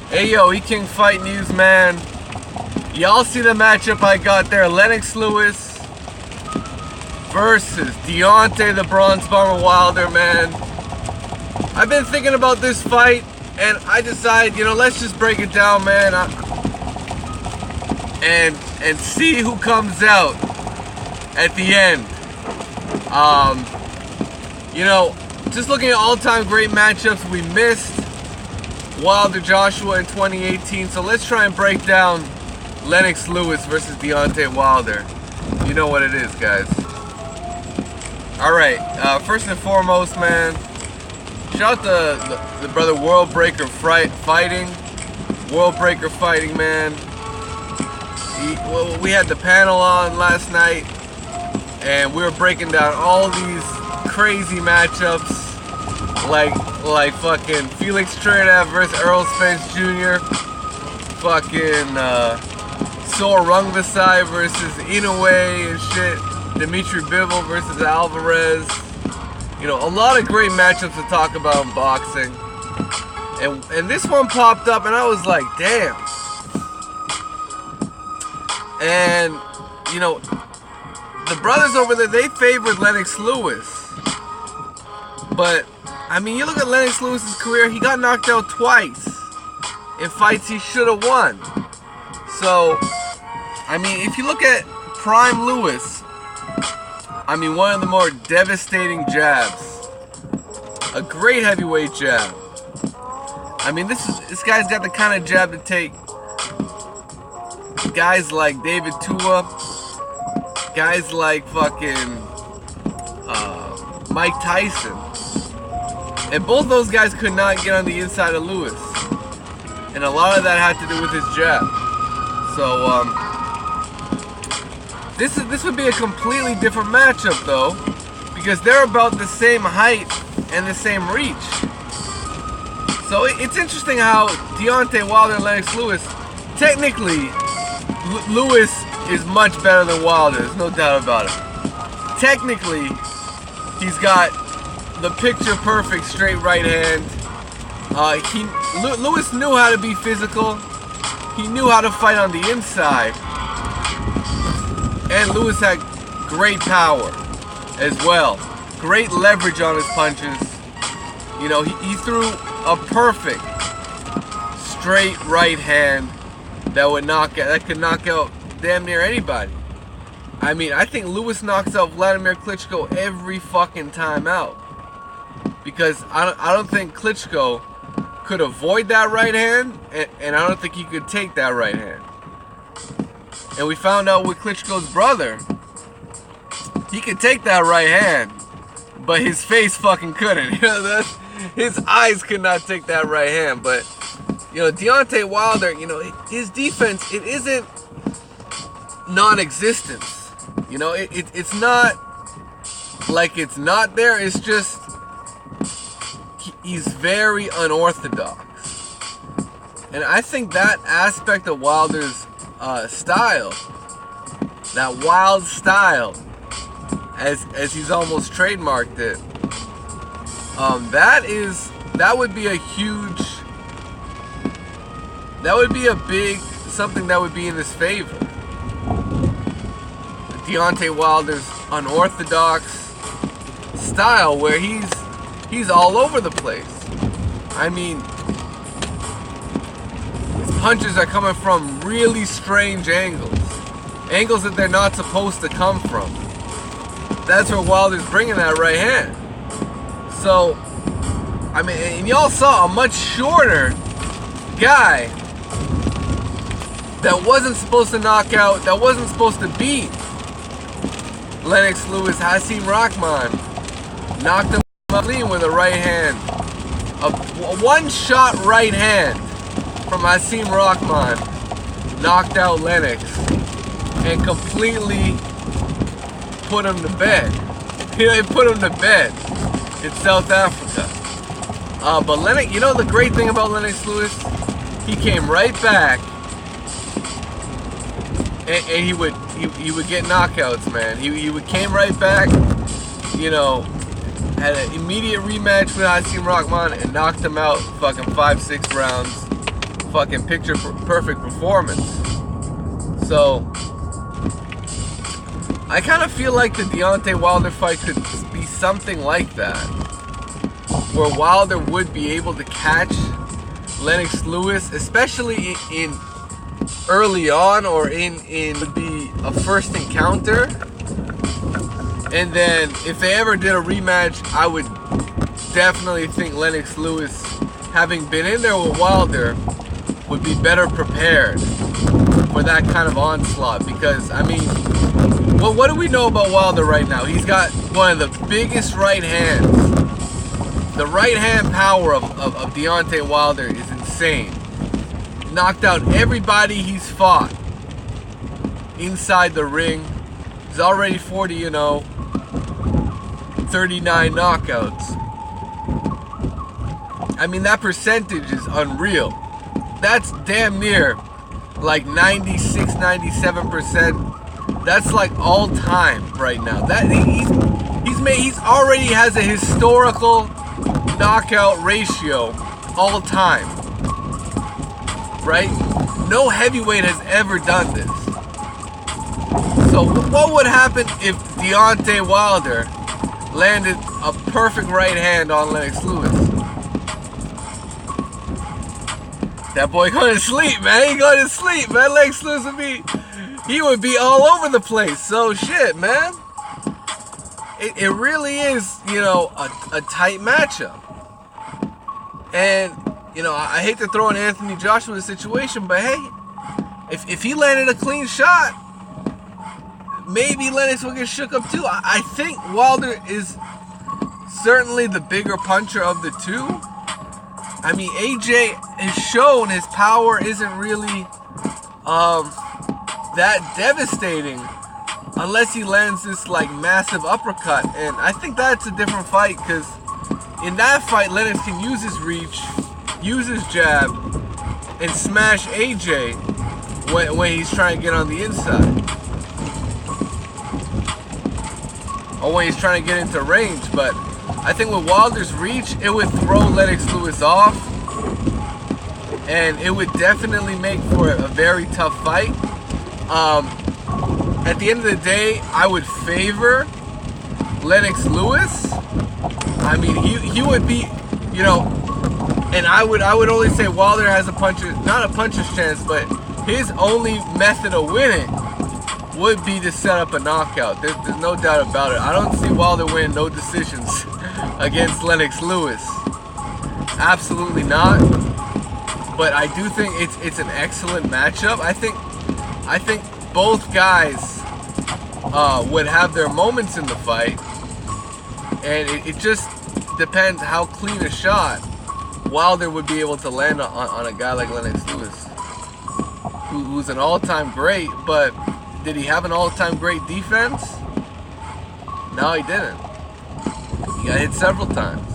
Hey yo, E-King Fight News, man. Y'all see the matchup I got there? Lennox Lewis versus Deontay the Bronze Bomber Wilder, man. I've been thinking about this fight, and I decided, let's just break it down, man. And see who comes out at the end. Just looking at all-time great matchups we missed. Wilder Joshua in 2018. So let's try and break down Lennox Lewis versus Deontay Wilder. You know what it is, guys. Alright, first and foremost, man, shout out to the brother World Breaker Fighting. World Breaker Fighting, man. We had the panel on last night, and we were breaking down all these crazy matchups. Like fucking Felix Trinidad versus Errol Spence Jr. Fucking Sor Rungvisai versus Inoue and shit. Dimitri Bivol versus Alvarez. A lot of great matchups to talk about in boxing. And this one popped up and I was like, damn. And, the brothers over there, they favored Lennox Lewis. But you look at Lennox Lewis's career, he got knocked out twice in fights he should have won. So, if you look at prime Lewis, one of the more devastating jabs. A great heavyweight jab. This guy's got the kind of jab to take guys like David Tua, guys like fucking Mike Tyson. And both those guys could not get on the inside of Lewis. And a lot of that had to do with his jab. So, this would be a completely different matchup, though, because they're about the same height and the same reach. So it's interesting how Deontay Wilder and Lennox Lewis, technically, Lewis is much better than Wilder. There's no doubt about it. Technically, he's got the picture-perfect straight right hand. Lewis knew how to be physical. He knew how to fight on the inside. And Lewis had great power as well. Great leverage on his punches. He threw a perfect straight right hand that could knock out damn near anybody. I think Lewis knocks out Vladimir Klitschko every fucking time out. Because I don't think Klitschko could avoid that right hand, and I don't think he could take that right hand. And we found out with Klitschko's brother, he could take that right hand, but his face fucking couldn't. His eyes could not take that right hand. But Deontay Wilder, his defense, it isn't non-existence. It's not like it's not there. It's just he's very unorthodox. And I think that aspect of Wilder's style, that wild style, as he's almost trademarked it, that would be a big something that would be in his favor. Deontay Wilder's unorthodox style, where he's all over the place. His punches are coming from really strange angles that they're not supposed to come from. That's where Wilder's bringing that right hand. So, and y'all saw a much shorter guy that wasn't supposed to knock out, that wasn't supposed to beat Lennox Lewis. Hasim Rahman knocked him up clean with a right hand. A one-shot right hand from Hasim Rahman knocked out Lennox and completely put him to bed. It put him to bed in South Africa. But Lennox, the great thing about Lennox Lewis, he came right back, and he would get knockouts, man. He came right back, had an immediate rematch with Hasim Rahman and knocked him out fucking 5-6 rounds. fucking perfect performance. So I kind of feel like the Deontay Wilder fight could be something like that, where Wilder would be able to catch Lennox Lewis, especially in early on, or in would be a first encounter. And then if they ever did a rematch, I would definitely think Lennox Lewis, having been in there with Wilder, would be better prepared for that kind of onslaught. Because, I mean, well, what do we know about Wilder right now? He's got one of the biggest right hands. The right hand power of Deontay Wilder is insane. Knocked out everybody he's fought inside the ring. He's already 40-0, 39 knockouts. I mean, that percentage is unreal. That's damn near like 96, 97%. That's like all time right now. That he's already has a historical knockout ratio all time. Right? No heavyweight has ever done this. So what would happen if Deontay Wilder landed a perfect right hand on Lennox Lewis? That boy going to sleep, man. He going to sleep, man. Lennox Lewis would be all over the place. So shit, man. It really is, you know, a tight matchup. And, you know, I hate to throw in Anthony Joshua in the situation, but hey, if he landed a clean shot, maybe Lennox will get shook up too. I think Wilder is certainly the bigger puncher of the two. I mean, AJ has shown his power isn't really that devastating unless he lands this like massive uppercut. And I think that's a different fight, because in that fight, Lennox can use his reach, use his jab, and smash AJ when he's trying to get on the inside. Or when he's trying to get into range. But I think with Wilder's reach, it would throw Lennox Lewis off. And it would definitely make for a very tough fight. At the end of the day, I would favor Lennox Lewis. I mean, he would be, you know, and I would only say Wilder has not a puncher's chance, but his only method of winning would be to set up a knockout. There's no doubt about it. I don't see Wilder winning no decisions against Lennox Lewis. Absolutely not. But I do think it's an excellent matchup. I think both guys would have their moments in the fight, and it just depends how clean a shot Wilder would be able to land on a guy like Lennox Lewis, who's an all-time great. But did he have an all-time great defense? No, he didn't. He got hit several times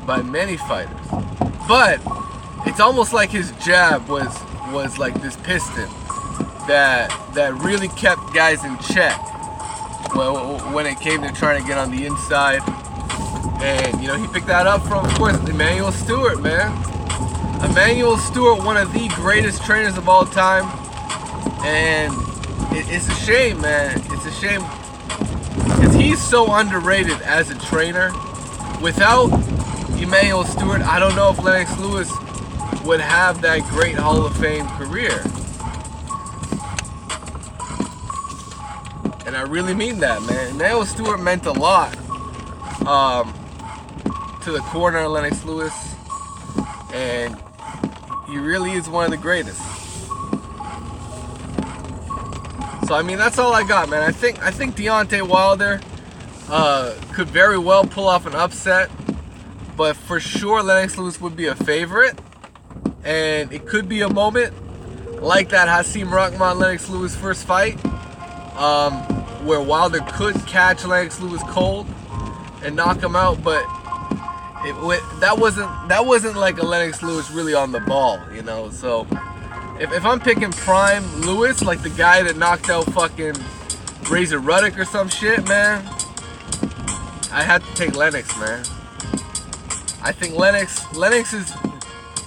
by many fighters. But it's almost like his jab was like this piston that really kept guys in check when it came to trying to get on the inside. And, you know, he picked that up from, of course, Emanuel Stewart, man. Emanuel Stewart, one of the greatest trainers of all time. And it's a shame, man. It's a shame because he's so underrated as a trainer. Without Emanuel Stewart, I don't know if Lennox Lewis would have that great Hall of Fame career. And I really mean that, man. Emanuel Stewart meant a lot to the corner of Lennox Lewis, and he really is one of the greatest. So I mean, that's all I got, man. I think Deontay Wilder could very well pull off an upset, but for sure Lennox Lewis would be a favorite, and it could be a moment like that Hasim Rahman Lennox Lewis first fight, where Wilder could catch Lennox Lewis cold and knock him out, but that wasn't like a Lennox Lewis really on the ball, you know. So if I'm picking prime Lewis, like the guy that knocked out fucking Razor Ruddock or some shit, man, I had to take Lennox, man. I think Lennox is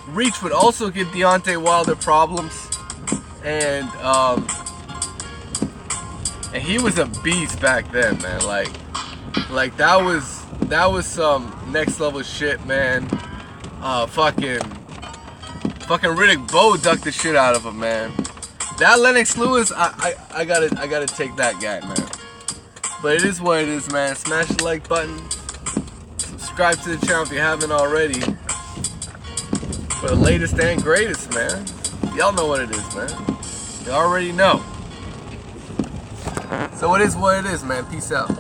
reach would also give Deontay Wilder problems, and he was a beast back then, man. Like that was some next level shit, man. Fucking Riddick Bowe ducked the shit out of him, man. That Lennox Lewis, I gotta take that guy, man. But it is what it is, man. Smash the like button. Subscribe to the channel if you haven't already. For the latest and greatest, man. Y'all know what it is, man. You already know. So it is what it is, man. Peace out.